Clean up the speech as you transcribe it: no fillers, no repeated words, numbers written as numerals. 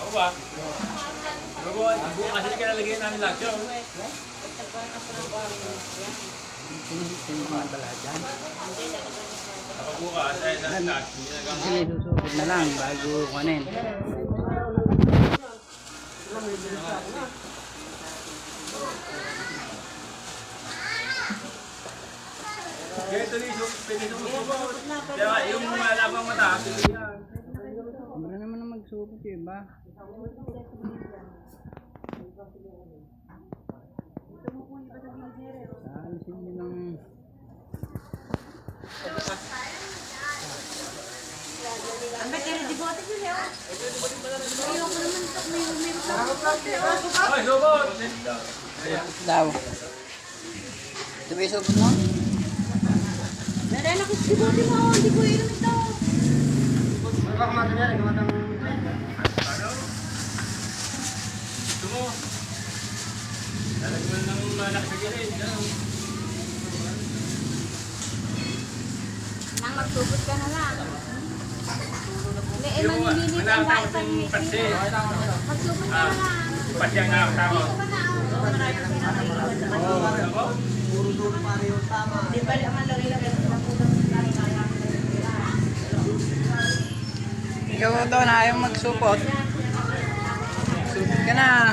Ako ba? Bukas kasi kinalagyan namin lahat yun. Sino mga dala dyan? Kapag bukas, ay lahat. Sinususubod na lang bago kunin. Kaya ito rin, pwede nung magsubo. Kaya yung mga labang mataas, ito yan. Wala naman na magsubot yun ba? Alisin nyo ng... Ang battery di bote ko niya. Ayoko naman ito. May Ay, subot! Daw. Ito ba yung subot mo? Narela ko si bote mo. Hindi ko inom ito. Gusto mo? Lalagyan ng malaki sa gilid. Nang magsubot ka na lang. Hindi, Yung manililit ang manatawag bata yung patsi. Magsubot ka na lang. Patsi ang nakakasama. Dito ka na. Oo, ako? Di ba naman lagay-lagay sa pulang Ikaw daw na ayaw magsupot. Supot ka na.